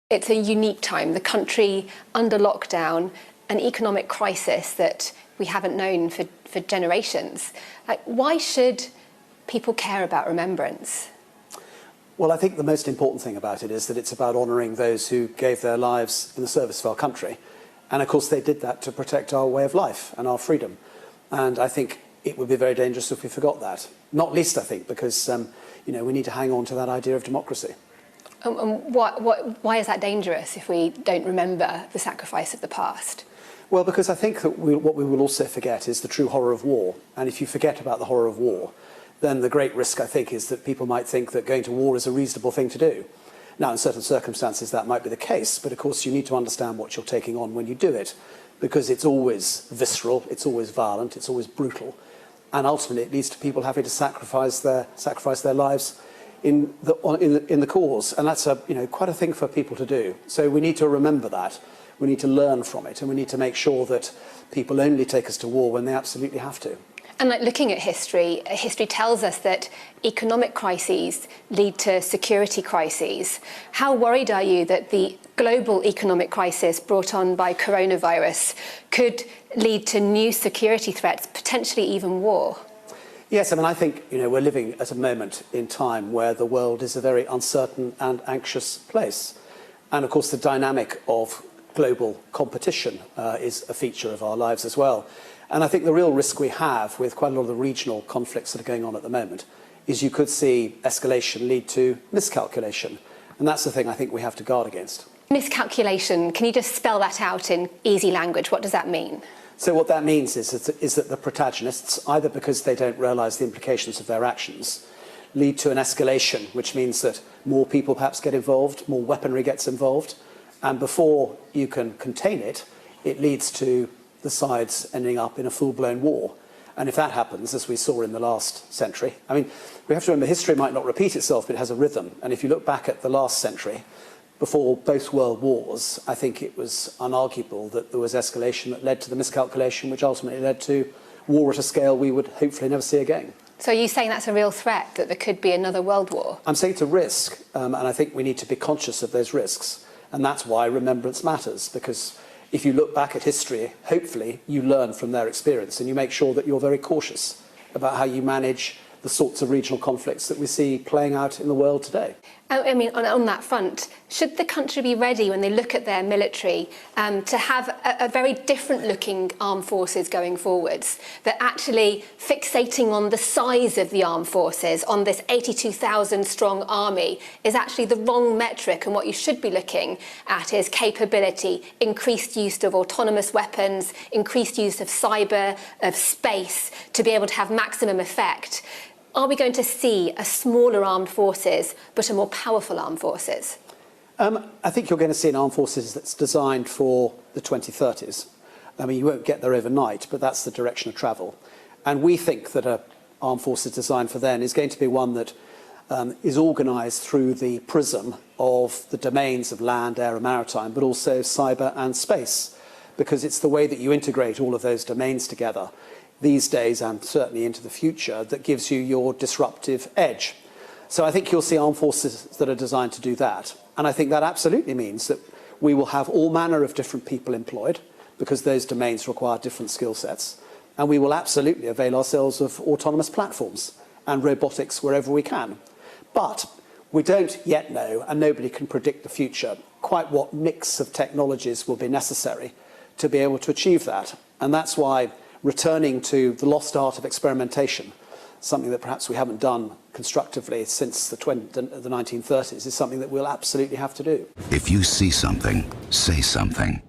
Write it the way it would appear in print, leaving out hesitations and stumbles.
It's a unique time, the country under lockdown, an economic crisis that we haven't known for generations. Why should people care about remembrance? Well, I think the most important thing about it is that it's about honouring those who gave their lives in the service of our country. And of course they did that to protect our way of life and our freedom. And I think it would be very dangerous if we forgot that. Not least, I think, because we need to hang on to that idea of democracy. And why is that dangerous if we don't remember the sacrifice of the past? Well, because I think that what we will also forget is the true horror of war. And if you forget about the horror of war, then the great risk, I think, is that people might think that going to war is a reasonable thing to do. Now, in certain circumstances, that might be the case. But of course, you need to understand what you're taking on when you do it, because it's always visceral, it's always violent, it's always brutal. And ultimately, it leads to people having to sacrifice their lives in the cause, and that's quite a thing for people to do. So we need to remember that, we need to learn from it, and we need to make sure that people only take us to war when they absolutely have to. And looking at history tells us that economic crises lead to security crises. How worried are you that the global economic crisis brought on by coronavirus could lead to new security threats, potentially even war? Yes, I think we're living at a moment in time where the world is a very uncertain and anxious place. And of course the dynamic of global competition is a feature of our lives as well. And I think the real risk we have with quite a lot of the regional conflicts that are going on at the moment is you could see escalation lead to miscalculation. And that's the thing I think we have to guard against. Miscalculation, can you just spell that out in easy language? What does that mean? So what that means is that the protagonists, either because they don't realise the implications of their actions, lead to an escalation, which means that more people perhaps get involved, more weaponry gets involved, and before you can contain it, it leads to the sides ending up in a full-blown war. And if that happens, as we saw in the last century, we have to remember history might not repeat itself, but it has a rhythm. And if you look back at the last century, before both world wars, I think it was unarguable that there was escalation that led to the miscalculation, which ultimately led to war at a scale we would hopefully never see again. So are you saying that's a real threat, that there could be another world war? I'm saying it's a risk, and I think we need to be conscious of those risks. And that's why remembrance matters, because if you look back at history, hopefully you learn from their experience and you make sure that you're very cautious about how you manage the sorts of regional conflicts that we see playing out in the world today. On that front, should the country be ready when they look at their military to have a very different looking armed forces going forwards, that actually fixating on the size of the armed forces, on this 82,000 strong army, is actually the wrong metric, and what you should be looking at is capability, increased use of autonomous weapons, increased use of cyber, of space, to be able to have maximum effect? Are we going to see a smaller armed forces, but a more powerful armed forces? I think you're going to see an armed forces that's designed for the 2030s. You won't get there overnight, but that's the direction of travel. And we think that an armed forces designed for then is going to be one that is organised through the prism of the domains of land, air and maritime, but also cyber and space, because it's the way that you integrate all of those domains together these days and certainly into the future that gives you your disruptive edge. So I think you'll see armed forces that are designed to do that. And I think that absolutely means that we will have all manner of different people employed, because those domains require different skill sets. And we will absolutely avail ourselves of autonomous platforms and robotics wherever we can. But we don't yet know, and nobody can predict the future, quite what mix of technologies will be necessary to be able to achieve that. And that's why returning to the lost art of experimentation, something that perhaps we haven't done constructively since the 1930s, is something that we'll absolutely have to do. If you see something, say something.